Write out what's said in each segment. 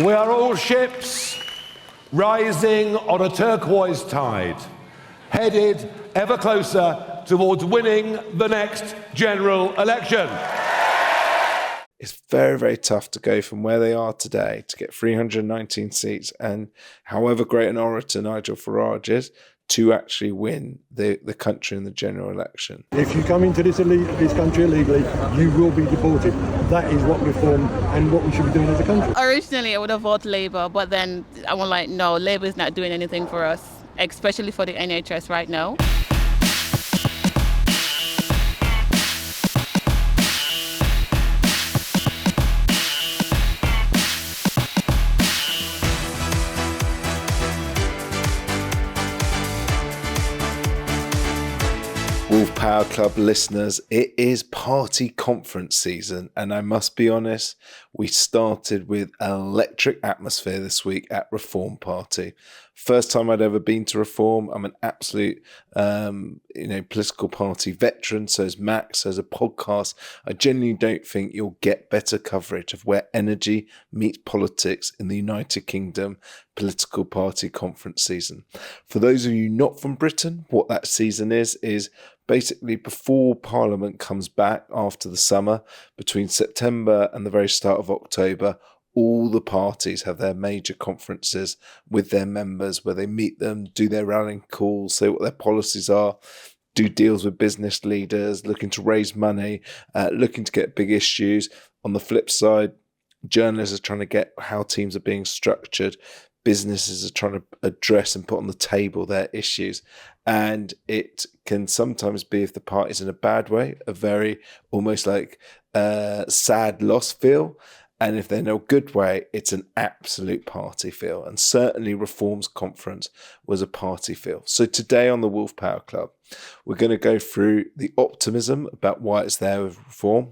We are all ships rising on a turquoise tide, headed ever closer towards winning the next general election. It's very, very tough to go from where they are today to get 319 seats and however great an orator Nigel Farage is, to actually win the country in the general election. If you come into this country illegally, you will be deported. That is what reform and what we should be doing as a country. Originally, I would have voted Labour, but then I was like, no, Labour is not doing anything for us, especially for the NHS right now. Wolfe Power Club listeners, it is party conference season, and I must be honest, we started with an electric atmosphere this week at Reform Party. First time I'd ever been to Reform. I'm an absolute, political party veteran. So is Max. So as a podcast, I genuinely don't think you'll get better coverage of where energy meets politics in the United Kingdom political party conference season. For those of you not from Britain, what that season is basically before Parliament comes back after the summer, between September and the very start of October, all the parties have their major conferences with their members where they meet them, do their rallying calls, say what their policies are, do deals with business leaders, looking to raise money, looking to get big issues. On the flip side, journalists are trying to get how teams are being structured. Businesses are trying to address and put on the table their issues. And it can sometimes be, if the party's in a bad way, a very almost like sad loss feel. And if they're in a good way, it's an absolute party feel. And certainly Reform's conference was a party feel. So today on the Wolfe Power Club, we're going to go through the optimism about why it's there with Reform.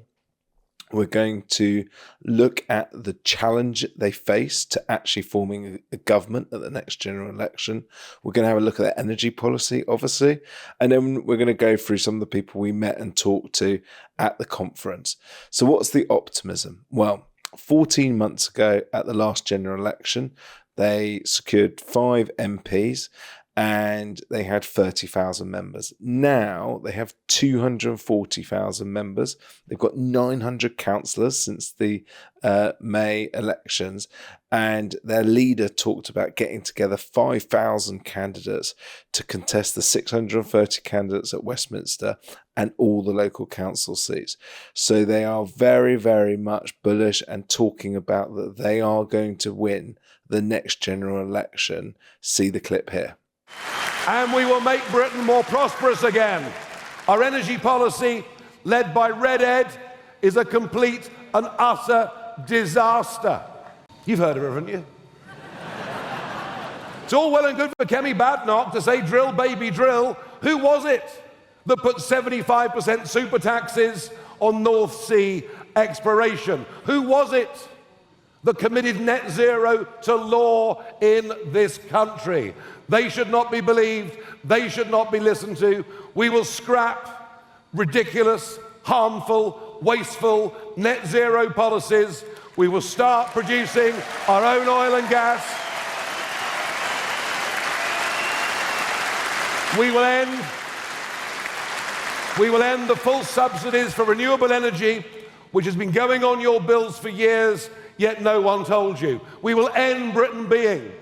We're going to look at the challenge they face to actually forming a government at the next general election. We're going to have a look at their energy policy, obviously. And then we're going to go through some of the people we met and talked to at the conference. So what's the optimism? Well, 14 months ago at the last general election, they secured 5 MPs and they had 30,000 members. Now they have 240,000 members. They've got 900 councillors since the May elections, and their leader talked about getting together 5,000 candidates to contest the 630 candidates at Westminster and all the local council seats. So they are very, very much bullish and talking about that they are going to win the next general election. See the clip here. And we will make Britain more prosperous again. Our energy policy, led by Red Ed, is a complete and utter disaster. You've heard of it, haven't you? It's all well and good for Kemi Badenoch to say drill, baby, drill. Who was it that put 75% super taxes on North Sea exploration? Who was it that committed net zero to law in this country? They should not be believed. They should not be listened to. We will scrap ridiculous, harmful, wasteful net zero policies. We will start producing our own oil and gas. We will end the full subsidies for renewable energy, which has been going on your bills for years, yet no one told you. We will end Britain being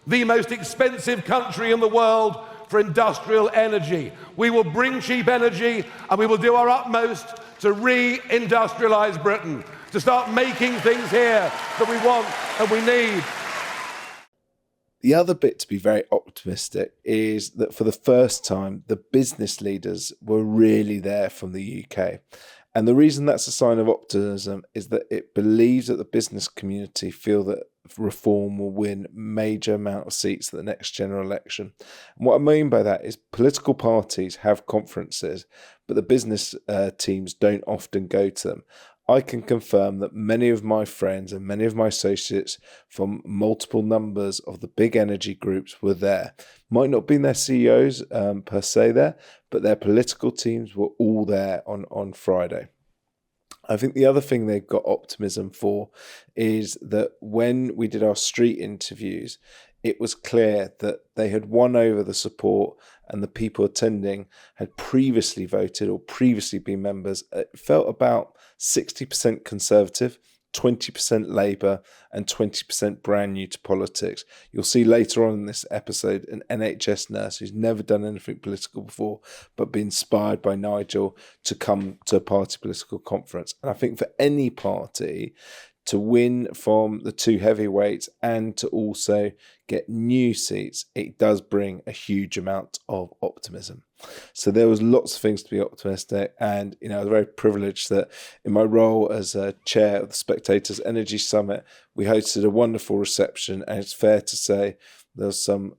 the most expensive country in the world for industrial energy. We will bring cheap energy, and we will do our utmost to re-industrialise Britain, to start making things here that we want and we need. The other bit to be very optimistic is that for the first time, the business leaders were really there from the UK. And the reason that's a sign of optimism is that it believes that the business community feel that Reform will win major amount of seats at the next general election. And what I mean by that is political parties have conferences, but the business teams don't often go to them. I can confirm that many of my friends and many of my associates from multiple numbers of the big energy groups were there. Might not have been their CEOs per se there, but their political teams were all there on Friday. I think the other thing they've got optimism for is that when we did our street interviews, it was clear that they had won over the support and the people attending had previously voted or previously been members. It felt about 60% Conservative, 20% Labour and 20% brand new to politics. You'll see later on in this episode an NHS nurse who's never done anything political before but been inspired by Nigel to come to a party political conference. And I think for any party to win from the two heavyweights and to also get new seats, it does bring a huge amount of optimism. So there was lots of things to be optimistic, and I was very privileged that in my role as a chair of the Spectators Energy Summit, we hosted a wonderful reception, and it's fair to say there was some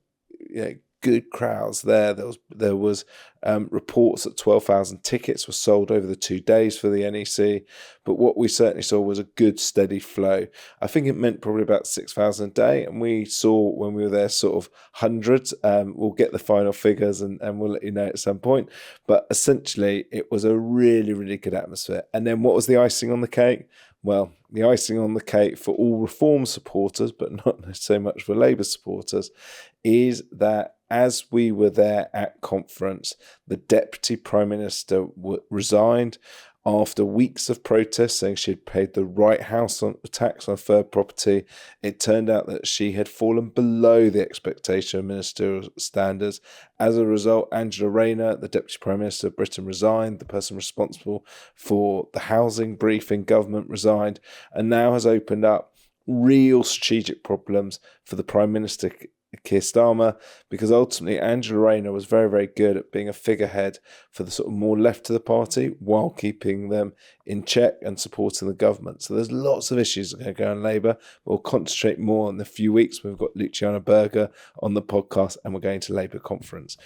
good crowds there. There was reports that 12,000 tickets were sold over the 2 days for the NEC, but what we certainly saw was a good steady flow. I think it meant probably about 6,000 a day, and we saw when we were there sort of hundreds. We'll get the final figures and we'll let you know at some point, but essentially it was a really, really good atmosphere. And then what was the icing on the cake? Well, the icing on the cake for all Reform supporters, but not so much for Labour supporters, is that as we were there at conference, the Deputy Prime Minister resigned after weeks of protests saying she had paid the right house tax on third property. It turned out that she had fallen below the expectation of ministerial standards. As a result, Angela Rayner, the Deputy Prime Minister of Britain, resigned. The person responsible for the housing brief in government resigned, and now has opened up real strategic problems for the Prime Minister, Keir Starmer, because ultimately Angela Rayner was very, very good at being a figurehead for the sort of more left of the party while keeping them in check and supporting the government. So there's lots of issues that are going to go on Labour. We'll concentrate more in a few weeks. We've got Luciana Berger on the podcast and we're going to Labour conference.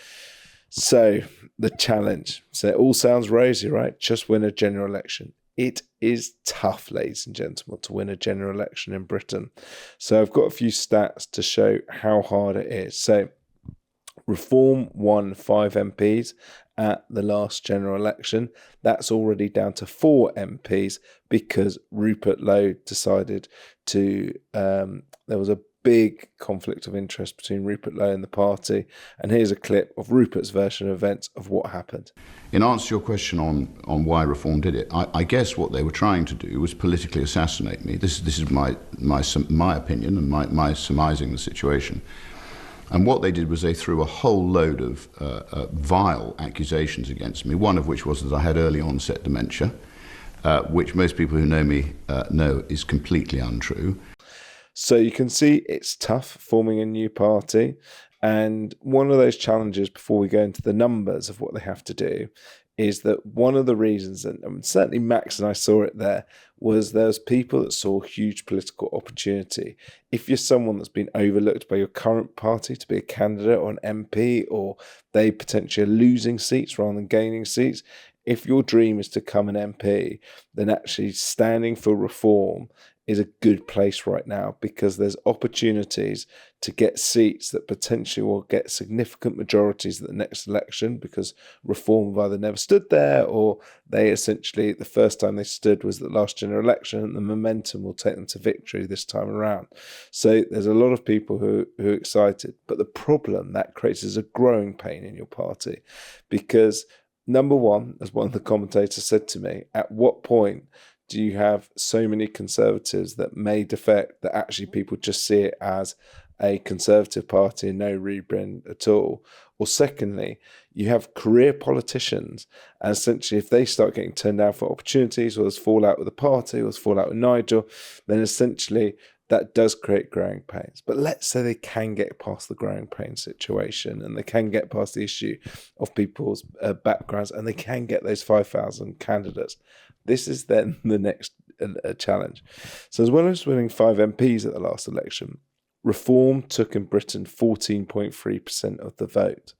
So the challenge. So it all sounds rosy, right? Just win a general election. It is tough, ladies and gentlemen, to win a general election in Britain. So I've got a few stats to show how hard it is. So Reform won 5 MPs at the last general election. That's already down to 4 MPs because Rupert Lowe decided to, there was a big conflict of interest between Rupert Lowe and the party. And here's a clip of Rupert's version of events of what happened. In answer to your question on why Reform did it, I guess what they were trying to do was politically assassinate me. This is my opinion and my surmising the situation. And what they did was they threw a whole load of vile accusations against me, one of which was that I had early onset dementia, which most people who know me know is completely untrue. So you can see it's tough forming a new party. And one of those challenges before we go into the numbers of what they have to do is that one of the reasons, and certainly Max and I saw it there, was there's people that saw huge political opportunity. If you're someone that's been overlooked by your current party to be a candidate or an MP, or they potentially are losing seats rather than gaining seats, if your dream is to become an MP, then actually standing for Reform is a good place right now because there's opportunities to get seats that potentially will get significant majorities at the next election because Reform have either never stood there or they essentially, the first time they stood was the last general election and the momentum will take them to victory this time around. So there's a lot of people who are excited, but the problem that creates is a growing pain in your party because number one, as one of the commentators said to me, at what point do you have so many Conservatives that may defect that actually people just see it as a Conservative party and no rebrand at all? Or secondly, you have career politicians, and essentially if they start getting turned down for opportunities or there's fallout with the party or there's fallout with Nigel, then essentially that does create growing pains. But let's say they can get past the growing pain situation and they can get past the issue of people's backgrounds and they can get those 5,000 candidates. This is then the next challenge. So as well as winning 5 MPs at the last election, Reform took in Britain 14.3% of the vote.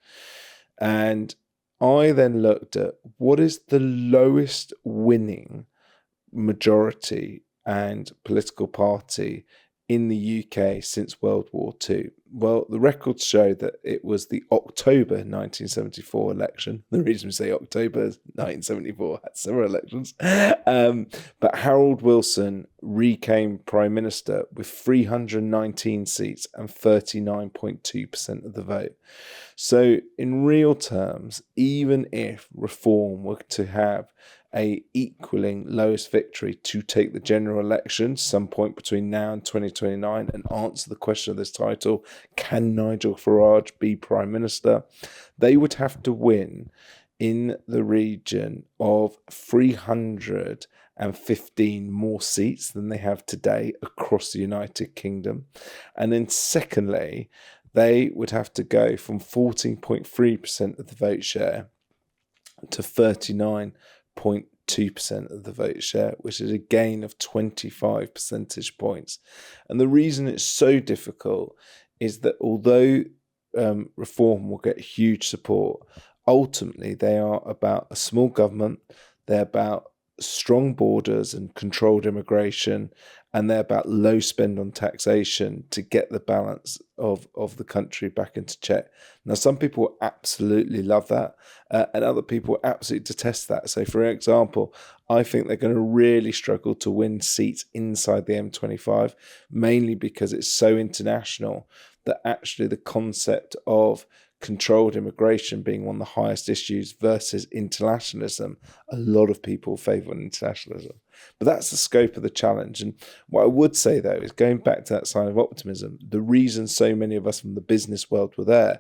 And I then looked at what is the lowest winning majority and political party in the UK since World War II? Well, the records show that it was the October 1974 election. The reason we say October is 1974 had several elections. But Harold Wilson became Prime Minister with 319 seats and 39.2% of the vote. So in real terms, even if Reform were to have a equaling lowest victory to take the general election some point between now and 2029 and answer the question of this title, can Nigel Farage be Prime Minister? They would have to win in the region of 315 more seats than they have today across the United Kingdom. And then secondly, they would have to go from 14.3% of the vote share to 39.2% of the vote share, which is a gain of 25 percentage points. And the reason it's so difficult is that although Reform will get huge support, ultimately they are about a small government, they're about strong borders and controlled immigration, and they're about low spend on taxation to get the balance of the country back into check. Now, some people absolutely love that, and other people absolutely detest that. So, for example, I think they're going to really struggle to win seats inside the M25, mainly because it's so international that actually the concept of controlled immigration being one of the highest issues versus internationalism, a lot of people favour internationalism. But that's the scope of the challenge. And what I would say, though, is going back to that sign of optimism, the reason so many of us from the business world were there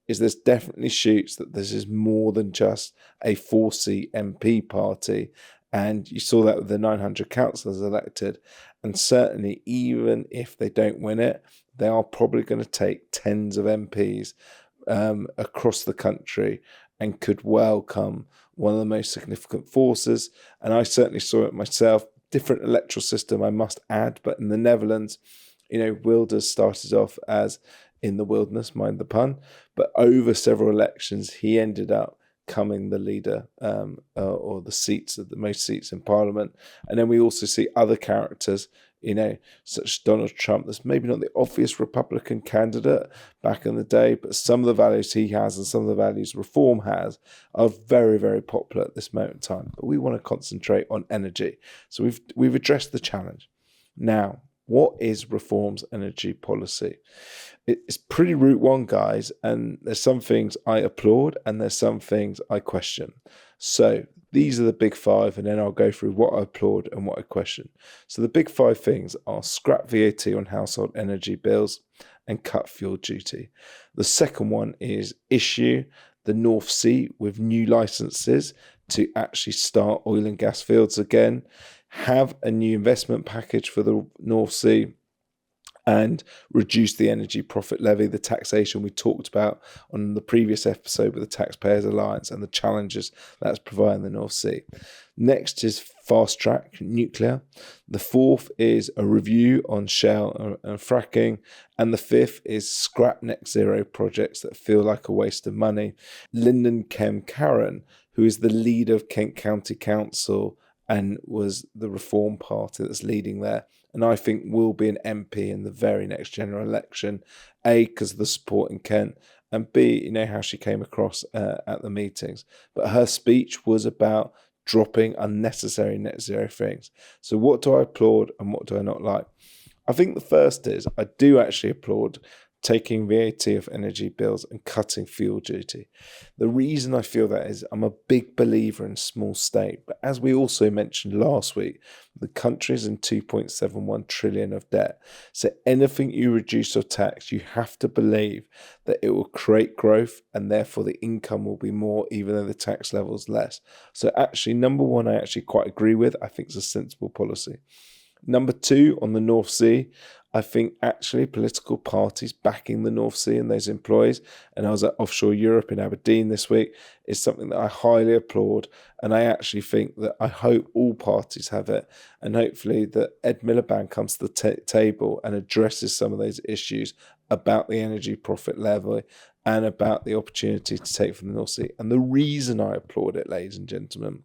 is there's definitely shoots that this is more than just a 4-seat MP party. And you saw that with the 900 councillors elected. And certainly, even if they don't win it, they are probably going to take tens of MPs across the country and could welcome one of the most significant forces. And I certainly saw it myself. Different electoral system, I must add, but in the Netherlands, Wilders started off as in the wilderness, mind the pun, but over several elections, he ended up becoming the leader or the most seats in Parliament. And then we also see other characters, such as Donald Trump. That's maybe not the obvious Republican candidate back in the day, but some of the values he has and some of the values Reform has are very, very popular at this moment in time. But we want to concentrate on energy. So we've addressed the challenge. Now, what is Reform's energy policy? It's pretty route one, guys, and there's some things I applaud and there's some things I question. So these are the big five, and then I'll go through what I applaud and what I question. So the big five things are scrap VAT on household energy bills and cut fuel duty. The second one is issue the North Sea with new licenses to actually start oil and gas fields again, have a new investment package for the North Sea, and reduce the energy profit levy, the taxation we talked about on the previous episode with the Taxpayers Alliance and the challenges that's providing the North Sea. Next is fast track nuclear. The fourth is a review on shale and fracking. And the fifth is scrap net zero projects that feel like a waste of money. Linden Kemkaran, who is the leader of Kent County Council and was the Reform Party that's leading there, and I think will be an MP in the very next general election, A, because of the support in Kent, and B, how she came across at the meetings. But her speech was about dropping unnecessary net zero things. So what do I applaud and what do I not like? I think the first is I do actually applaud taking VAT off energy bills and cutting fuel duty. The reason I feel that is I'm a big believer in small state, but as we also mentioned last week, the country's in 2.71 trillion of debt. So anything you reduce or tax, you have to believe that it will create growth and therefore the income will be more even though the tax level is less. So actually, number one, I actually quite agree with. I think it's a sensible policy. Number two, on the North Sea, I think actually political parties backing the North Sea and those employees, and I was at Offshore Europe in Aberdeen this week, is something that I highly applaud. And I actually think that I hope all parties have it. And hopefully that Ed Miliband comes to the table and addresses some of those issues about the energy profit levy and about the opportunity to take from the North Sea. And the reason I applaud it, ladies and gentlemen,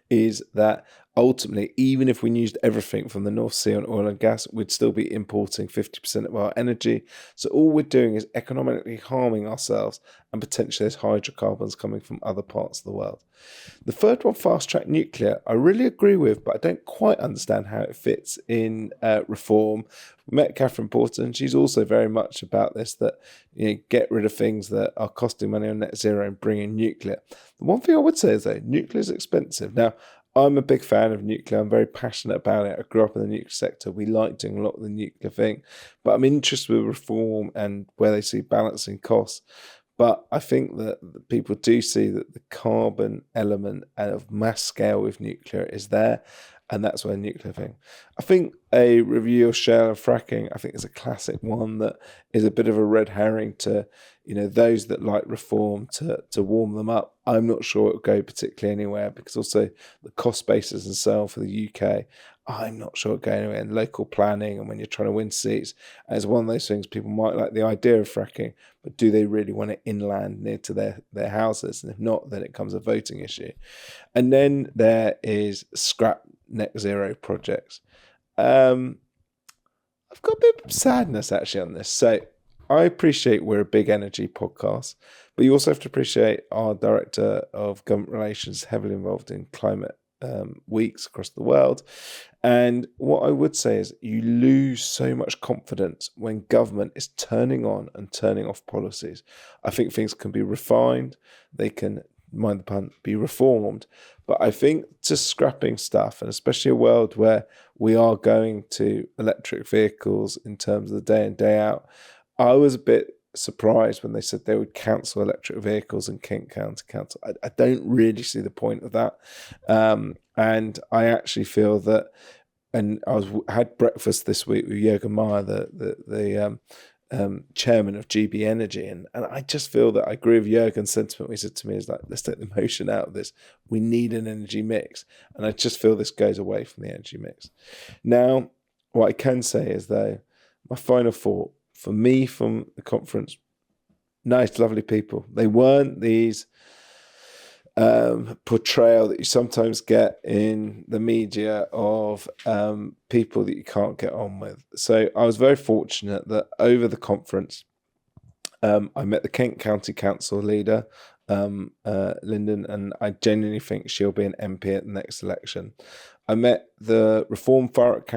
is that ultimately, even if we used everything from the North Sea on oil and gas, we'd still be importing 50% of our energy. So all we're doing is economically harming ourselves, and potentially there's hydrocarbons coming from other parts of the world. The third one, fast track nuclear, I really agree with, but I don't quite understand how it fits in reform. We met Catherine Porter, and she's also very much about this, that get rid of things that are costing money on net zero and bring in nuclear. The one thing I would say is, though, nuclear is expensive. Now, I'm a big fan of nuclear. I'm very passionate about it. I grew up in the nuclear sector. We like doing a lot of the nuclear thing, but I'm interested with reform and where they see balancing costs. But I think that people do see that the carbon element of mass scale with nuclear is there, and that's where nuclear thing. I think a review of shale and fracking, I think, is a classic one that is a bit of a red herring to, those that like reform to warm them up. I'm not sure it will go particularly anywhere, because also the cost basis and so on for the UK, I'm not sure it'll go anywhere. And local planning, and when you're trying to win seats, as one of those things, people might like the idea of fracking, but do they really want it inland near to their houses? And if not, then it becomes a voting issue. And then there is scrap net zero projects. I've got a bit of sadness actually on this. So I appreciate we're a big energy podcast, but you also have to appreciate our director of government relations, heavily involved in climate weeks across the world. And what I would say is, you lose so much confidence when government is turning on and turning off policies. I think things can be refined, they can, mind the pun, be reformed. But I think just scrapping stuff, and especially a world where we are going to electric vehicles in terms of the day in, day out, I was a bit surprised when they said they would cancel electric vehicles in Kent County Council. I don't really see the point of that. And I actually feel that, and I had breakfast this week with Jürgen Meyer, the chairman of GB Energy, and I just feel that I agree with Jürgen's sentiment. He said to me, is like, let's take the emotion out of this. We need an energy mix, and I just feel this goes away from the energy mix. Now, what I can say is, though, my final thought for me from the conference, nice, lovely people. They weren't these portrayal that you sometimes get in the media of people that you can't get on with. So I was very fortunate that over the conference, I met the Kent County Council leader, Linden, and I genuinely think she'll be an MP at the next election. I met the Reform Thurrock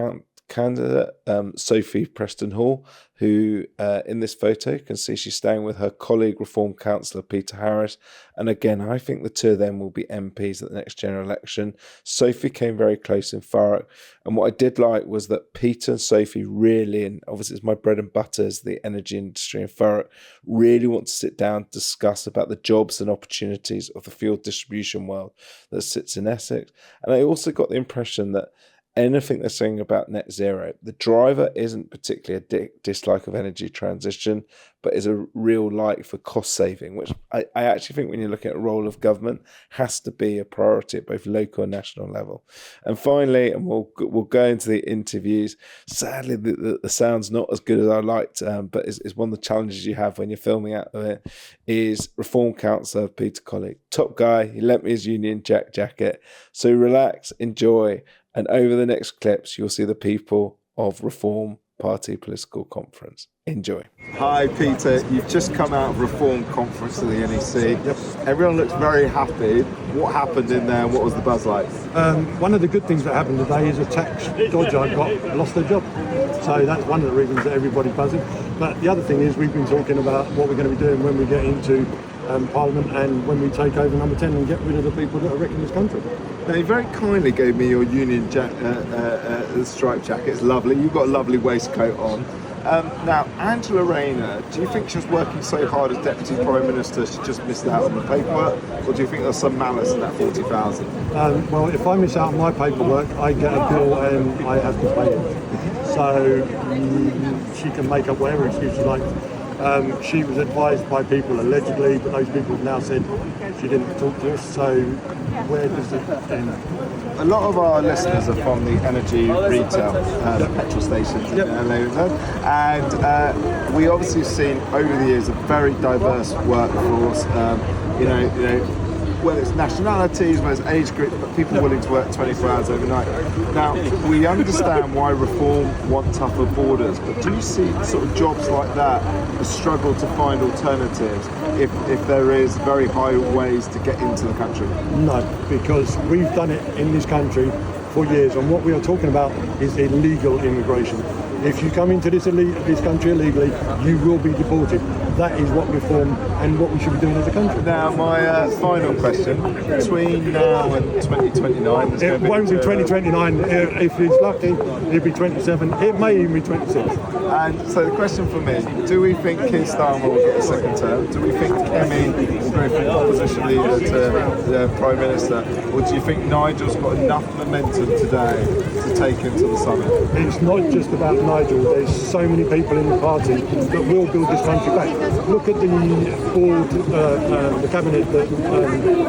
candidate, Sophie Preston-Hall, who in this photo you can see she's staying with her colleague, Reform Councillor Peter Harris. And again, I think the two of them will be MPs at the next general election. Sophie came very close in Thurrock. And what I did like was that Peter and Sophie really, and obviously it's my bread and butter is the energy industry in Thurrock, really want to sit down to discuss about the jobs and opportunities of the fuel distribution world that sits in Essex. And I also got the impression that anything they're saying about net zero, the driver isn't particularly a dislike of energy transition, but is a real like for cost saving, which I actually think when you're looking at the role of government has to be a priority at both local and national level. And finally, and we'll go into the interviews, sadly the sound's not as good as I liked, but is one of the challenges you have when you're filming out of it, is Reform Councillor Peter Colley. Top guy, he lent me his Union Jack jacket. So relax, enjoy, and over the next clips, you'll see the people of Reform Party Political Conference. Enjoy. Hi, Peter. You've just come out of Reform Conference of the NEC. Yep. Everyone looks very happy. What happened in there? What was the buzz like? One of the good things that happened today is a tax dodge I got, lost their job. So that's one of the reasons that everybody's buzzing. But the other thing is we've been talking about what we're going to be doing when we get into Parliament and when we take over number 10 and get rid of the people that are wrecking this country. Now, you very kindly gave me your Union striped jacket. It's lovely. You've got a lovely waistcoat on. Now, Angela Rayner, do you think she was working so hard as Deputy Prime Minister she just missed out on the paperwork? Or do you think there's some malice in that 40,000? Well, if I miss out on my paperwork, I get a bill and I have to pay it. So she can make up whatever excuse she likes. She was advised by people allegedly, but those people have now said she didn't talk to us, so where does it end? A lot of our listeners are from the energy retail, the petrol stations in Linden, and we obviously have seen over the years a very diverse workforce. whether it's nationalities, whether it's age groups, but people willing to work 24 hours overnight. Now, we understand why Reform want tougher borders, but do you see sort of jobs like that, a struggle to find alternatives if there is very high ways to get into the country? No, because we've done it in this country for years, and what we are talking about is illegal immigration. If you come into this country illegally, you will be deported. That is what Reform and what we should be doing as a country. Now, my final question, between now and 2029... It won't be 2029. If it's lucky, it'll be 27. It may even be 26. And so the question for me, do we think Keir Starmer will get a second term? Do we think Kemi will go from opposition leader to Prime Minister? Or do you think Nigel's got enough momentum today to take him to the summit? It's not just about Nigel. There's so many people in the party that will build this country back. Look at the board, the cabinet that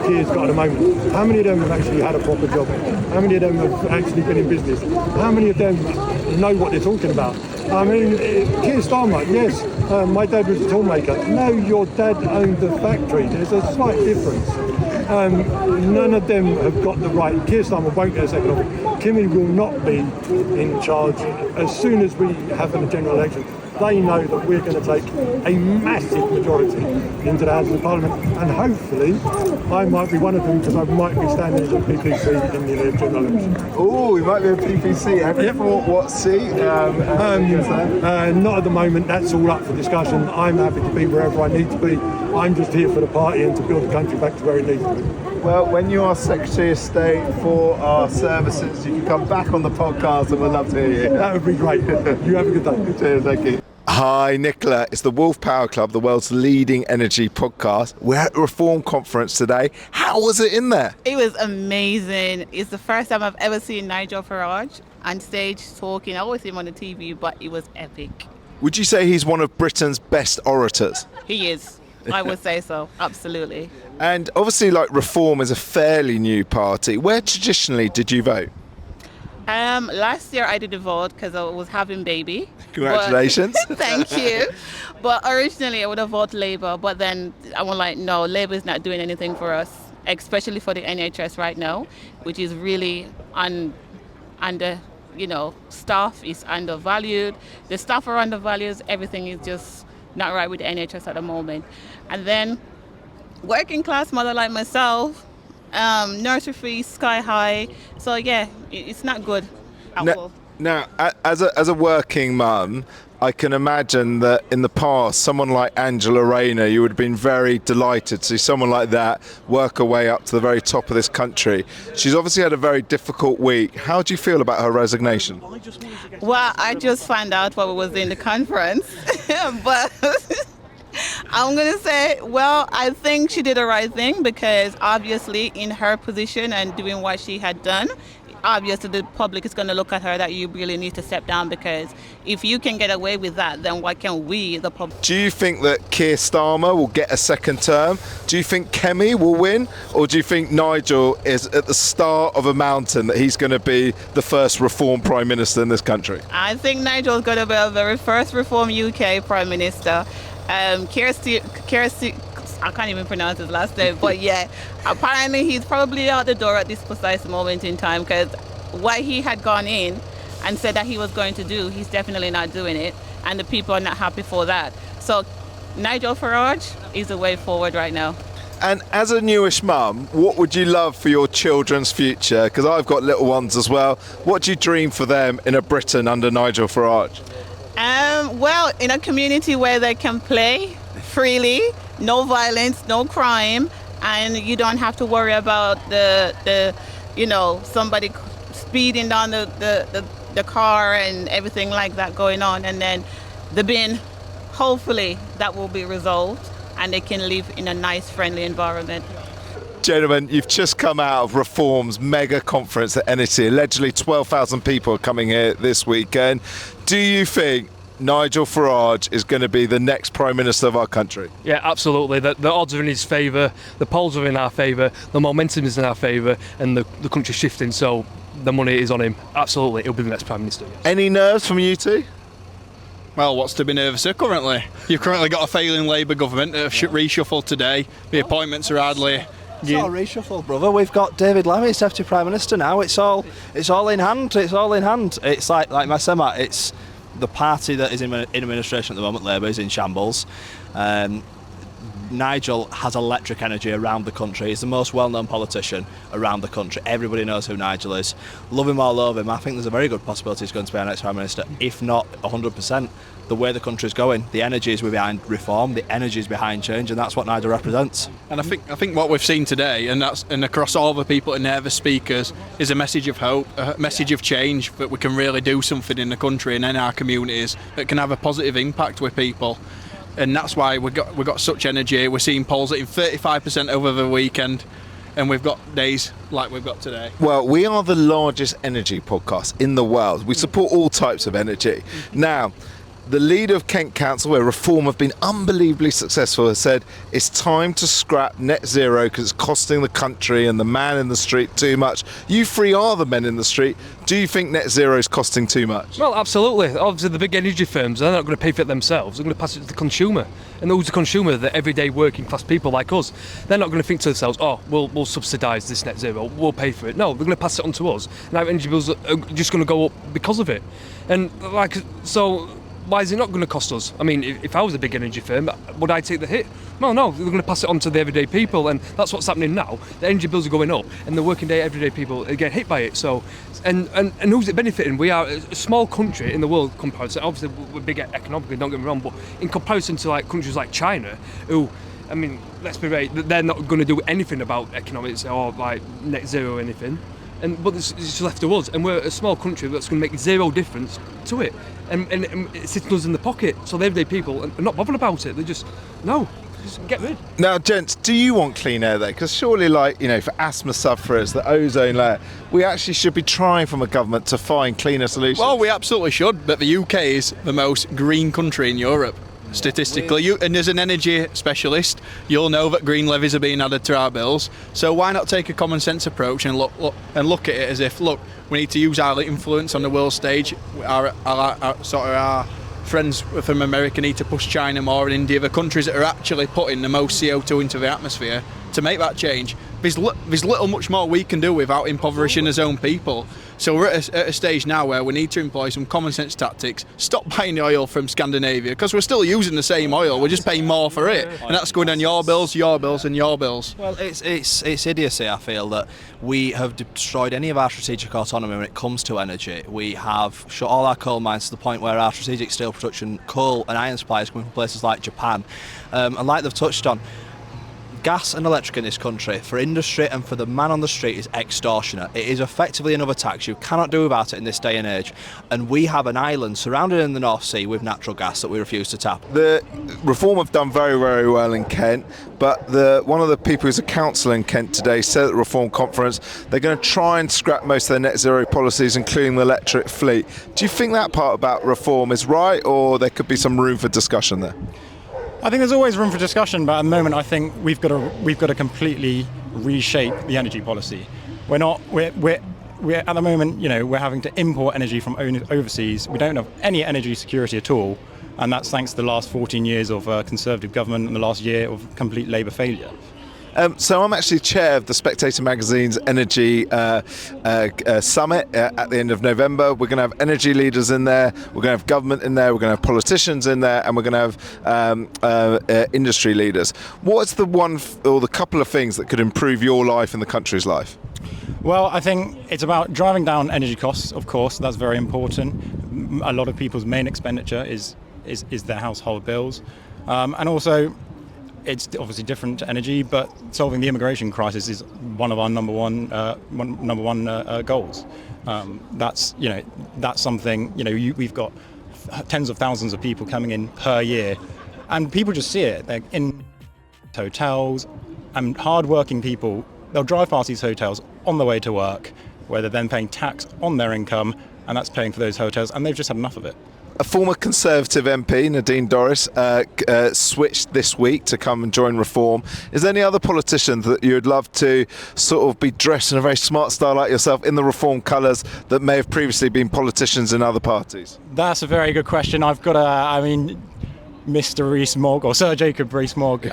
Keir's got at the moment. How many of them have actually had a proper job? How many of them have actually been in business? How many of them know what they're talking about? I mean, Keir Starmer, yes, my dad was a toolmaker. No, your dad owned the factory. There's a slight difference. None of them have got the right. Keir Starmer won't get a second office. Kemi will not be in charge as soon as we have a general election. They know that we're going to take a massive majority into the House of Parliament, and hopefully I might be one of them because I might be standing as a PPC in the general election. Oh, we might be a PPC. Have you thought what seat? Not at the moment. That's all up for discussion. I'm happy to be wherever I need to be. I'm just here for the party and to build the country back to where it needs to be. Well, when you are Secretary of State for our services, you can come back on the podcast and we'd love to hear you. That would be great. You have a good day. Cheers, thank you. Hi, Nicola. It's the Wolfe Power Club, the world's leading energy podcast. We're at the Reform Conference today. How was it in there? It was amazing. It's the first time I've ever seen Nigel Farage on stage talking. I always see him on the TV, but it was epic. Would you say he's one of Britain's best orators? He is. I would say so. Absolutely. And obviously, like, Reform is a fairly new party. Where traditionally did you vote? Last year I didn't vote because I was having baby. Congratulations. Thank you. But originally I would have voted Labour, but then I was like, no, Labour is not doing anything for us, especially for the NHS right now, which is really staff is undervalued. The staff are undervalued. Everything is just not right with the NHS at the moment. And then working class mother like myself, nursery fees sky high, so yeah, it's not good at all. Now, as a working mum, I can imagine that in the past, someone like Angela Rayner, you would have been very delighted to see someone like that work her way up to the very top of this country. She's obviously had a very difficult week. How do you feel about her resignation? Well, I just found out what was in the conference, but I'm going to say, well, I think she did the right thing because obviously in her position and doing what she had done, obviously the public is going to look at her that you really need to step down, because if you can get away with that, then why can't we, the public? Do you think that Keir Starmer will get a second term? Do you think Kemi will win? Or do you think Nigel is at the start of a mountain, that he's going to be the first Reform Prime Minister in this country? I think Nigel's going to be the very first Reform UK Prime Minister. I can't even pronounce his last name, but yeah, apparently he's probably out the door at this precise moment in time, because what he had gone in and said that he was going to do, he's definitely not doing it, and the people are not happy for that. So Nigel Farage is the way forward right now. And as a newish mum, what would you love for your children's future? Because I've got little ones as well. What do you dream for them in a Britain under Nigel Farage? Well, in a community where they can play freely, no violence, no crime, and you don't have to worry about somebody speeding down the car and everything like that going on, and then the bin, hopefully that will be resolved and they can live in a nice, friendly environment. Gentlemen, you've just come out of Reform's mega conference at NEC. Allegedly 12,000 people are coming here this weekend. Do you think Nigel Farage is going to be the next Prime Minister of our country? Yeah, absolutely. The odds are in his favour, the polls are in our favour, the momentum is in our favour, and the country's shifting, so the money is on him. Absolutely, he'll be the next Prime Minister. Yes. Any nerves from you two? Well, what's to be nervous of currently? You've currently got a failing Labour government that have reshuffled today. The appointments are hardly It's not a reshuffle, brother. We've got David Lammy as Deputy Prime Minister now. It's all in hand. It's all in hand. It's like my semi. It's the party that is in administration at the moment. Labour is in shambles. Nigel has electric energy around the country. He's the most well-known politician around the country. Everybody knows who Nigel is. Love him or love him, I think there's a very good possibility he's going to be our next Prime Minister, if not 100%. The way the country's going, the energy is behind reform, the energy is behind change, and that's what Nigel represents. And I think what we've seen today, and across all the people in there, the speakers, is a message of hope, a message of change, that we can really do something in the country and in our communities that can have a positive impact with people. And that's why we've got such energy. We're seeing polls hitting 35% over the weekend, and we've got days like we've got today. Well, we are the largest energy podcast in the world. We support all types of energy. Now, the leader of Kent Council, where Reform have been unbelievably successful, has said it's time to scrap net zero because it's costing the country and the man in the street too much. You three are the men in the street. Do you think net zero is costing too much? Well, absolutely. Obviously, the big energy firms, they're not going to pay for it themselves. They're going to pass it to the consumer. And who's the consumer? The everyday working class people like us. They're not going to think to themselves, oh, we'll subsidise this net zero, we'll pay for it. No, they're going to pass it on to us. And our energy bills are just going to go up because of it. And why is it not going to cost us? I mean, if I was a big energy firm, would I take the hit? No, they're going to pass it on to the everyday people, and that's what's happening now. The energy bills are going up, and the working day everyday people are getting hit by it. So, and who's it benefiting? We are a small country in the world comparison. Obviously, we're big economically, don't get me wrong, but in comparison to like countries like China, who, I mean, let's be right, they're not going to do anything about economics or like net zero or anything. But it's just left to us, and we're a small country that's going to make zero difference to it, and it's sitting us in the pocket. So the everyday people are not bothered about it. They just get rid. Now, gents, do you want clean air there? Because surely, for asthma sufferers, the ozone layer, we actually should be trying from a government to find cleaner solutions. Well, we absolutely should, but the UK is the most green country in Europe. Statistically, and as an energy specialist, you'll know that green levies are being added to our bills. So why not take a common sense approach and look at it as if, look, we need to use our influence on the world stage. Our friends from America need to push China more, and India, the countries that are actually putting the most CO2 into the atmosphere, to make that change. There's little much more we can do without impoverishing his own people. So we're at a stage now where we need to employ some common sense tactics, stop buying the oil from Scandinavia, because we're still using the same oil, we're just paying more for it, and that's going on your bills, and your bills. Well, it's idiocy, I feel, that we have destroyed any of our strategic autonomy when it comes to energy. We have shut all our coal mines to the point where our strategic steel production, coal and iron supply is coming from places like Japan, and like they've touched on, gas and electric in this country for industry and for the man on the street is extortionate. It is effectively another tax. You cannot do without it in this day and age. And we have an island surrounded in the North Sea with natural gas that we refuse to tap. The Reform have done very, very well in Kent, but one of the people who's a councillor in Kent today said at the Reform conference they're going to try and scrap most of their net zero policies, including the electric fleet. Do you think that part about Reform is right, or there could be some room for discussion there? I think there's always room for discussion, but at the moment I think we've got to completely reshape the energy policy. We're at the moment, we're having to import energy from overseas. We don't have any energy security at all, and that's thanks to the last 14 years of Conservative government and the last year of complete Labour failure. So I'm actually chair of the Spectator magazine's Energy Summit at the end of November. We're going to have energy leaders in there, we're going to have government in there, we're going to have politicians in there, and we're going to have industry leaders. What's the one or the couple of things that could improve your life and the country's life? Well, I think it's about driving down energy costs, of course, that's very important. A lot of people's main expenditure is their household bills. And also, it's obviously different to energy, but solving the immigration crisis is one of our number one goals. That's something. We've got tens of thousands of people coming in per year, and people just see it. They're in hotels, and hard-working people. They'll drive past these hotels on the way to work, where they're then paying tax on their income, and that's paying for those hotels, and they've just had enough of it. A former Conservative MP, Nadine Dorries, switched this week to come and join Reform. Is there any other politicians that you'd love to sort of be dressed in a very smart style like yourself in the Reform colours that may have previously been politicians in other parties? That's a very good question. Mr. Rees-Mogg or Sir Jacob Rees-Mogg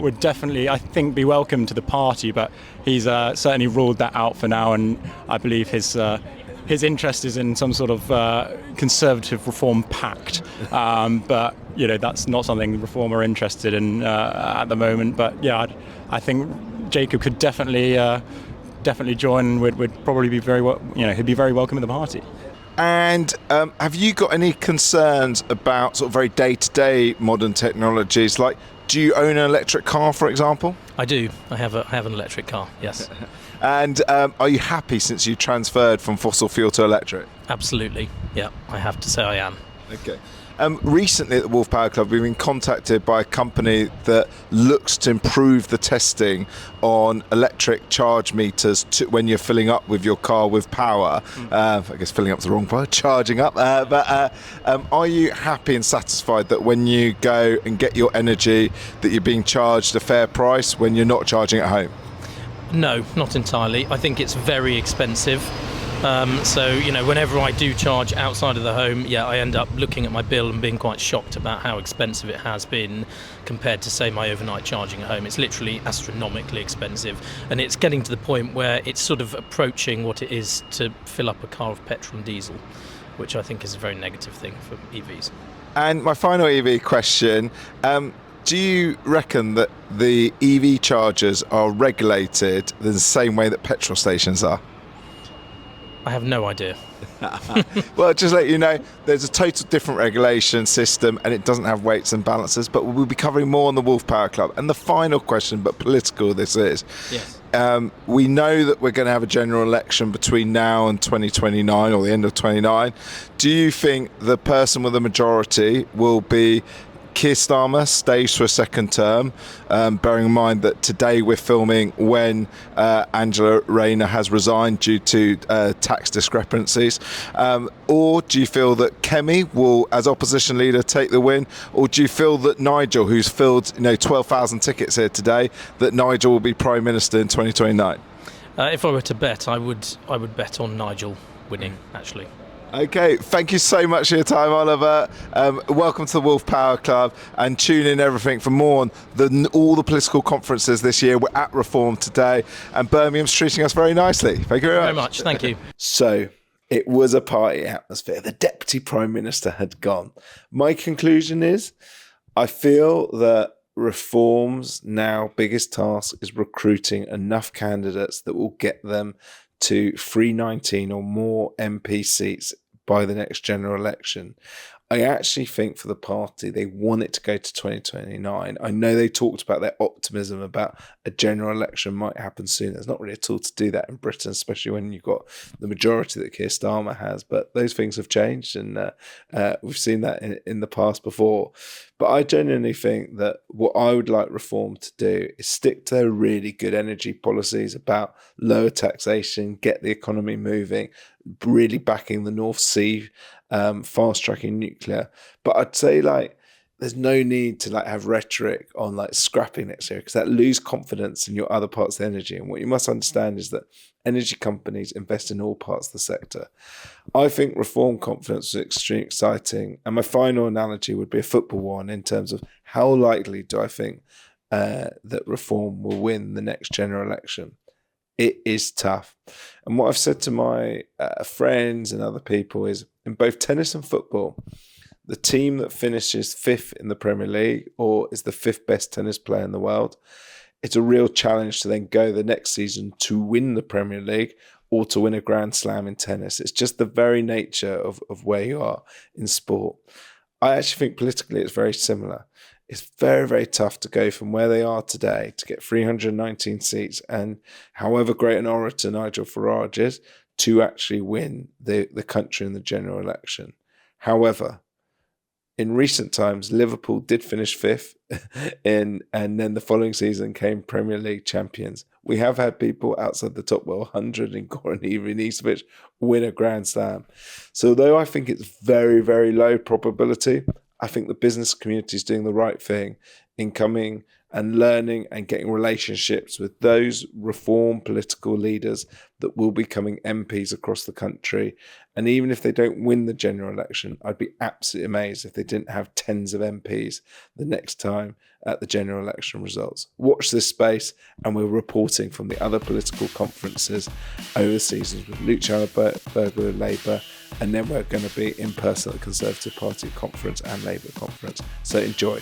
would definitely, I think, be welcome to the party, but he's certainly ruled that out for now, and I believe his interest is in some sort of Conservative Reform pact. But that's not something Reform are interested in at the moment. But yeah, I think Jacob could definitely join. Would probably be he'd be very welcome at the party. And have you got any concerns about sort of very day-to-day modern technologies? Like, do you own an electric car, for example? I do. I have an electric car, yes. And are you happy since you transferred from fossil fuel to electric? Absolutely, yeah. I have to say I am. Okay. Recently at the Wolfe Power Club, we've been contacted by a company that looks to improve the testing on electric charge meters when you're filling up with your car with power. I guess filling up is the wrong word, charging up. But are you happy and satisfied that when you go and get your energy, that you're being charged a fair price when you're not charging at home? No, not entirely. I think it's very expensive. So, whenever I do charge outside of the home, I end up looking at my bill and being quite shocked about how expensive it has been compared to, say, my overnight charging at home. It's literally astronomically expensive, and it's getting to the point where it's sort of approaching what it is to fill up a car of petrol and diesel, which I think is a very negative thing for EVs. And my final EV question, do you reckon that the EV chargers are regulated in the same way that petrol stations are? I have no idea. Well, just let you know, there's a total different regulation system and it doesn't have weights and balances, but we'll be covering more on the Wolfe Power Club. And the final question, but political this is, yes. We know that we're going to have a general election between now and 2029 or the end of 29. Do you think the person with the majority will be Keir Starmer, stays for a second term, bearing in mind that today we're filming when Angela Rayner has resigned due to tax discrepancies? Or do you feel that Kemi will, as opposition leader, take the win? Or do you feel that Nigel, who's filled 12,000 tickets here today, that Nigel will be Prime Minister in 2029? If I were to bet, I would bet on Nigel winning, actually. Okay, thank you so much for your time, Oliver. Welcome to the Wolfe Power Club, and tune in everything for more on all the political conferences this year. We're at Reform today, and Birmingham's treating us very nicely. Thank you very much. Thank you. So, it was a party atmosphere. The Deputy Prime Minister had gone. My conclusion is, I feel that Reform's now biggest task is recruiting enough candidates that will get them to 319 or more MP seats by the next general election. I actually think for the party, they want it to go to 2029. I know they talked about their optimism about a general election might happen soon. There's not really a tool to do that in Britain, especially when you've got the majority that Keir Starmer has. But those things have changed, and we've seen that in the past before. But I genuinely think that what I would like Reform to do is stick to their really good energy policies about lower taxation, get the economy moving, really backing the North Sea, fast-tracking nuclear. But I'd say, there's no need to have rhetoric on scrapping next year, because that lose confidence in your other parts of the energy. And what you must understand is that energy companies invest in all parts of the sector. I think Reform confidence is extremely exciting. And my final analogy would be a football one in terms of how likely do I think that Reform will win the next general election. It is tough. And what I've said to my friends and other people is, in both tennis and football, the team that finishes fifth in the Premier League or is the fifth best tennis player in the world, it's a real challenge to then go the next season to win the Premier League or to win a Grand Slam in tennis. It's just the very nature of where you are in sport. I actually think politically it's very similar. It's very, very tough to go from where they are today to get 319 seats and however great an orator Nigel Farage is to actually win the country in the general election. However, in recent times, Liverpool did finish fifth and then the following season came Premier League champions. We have had people outside the top 100 in Goran Ivanisevic win a Grand Slam. So although I think it's very, very low probability, I think the business community is doing the right thing in coming and learning and getting relationships with those reform political leaders that will be becoming MPs across the country. And even if they don't win the general election, I'd be absolutely amazed if they didn't have tens of MPs the next time at the general election results. Watch this space, and we're reporting from the other political conferences over the seasons with Luciana Berger of Labour, and then we're going to be in person at the Conservative Party conference and Labour conference. So enjoy.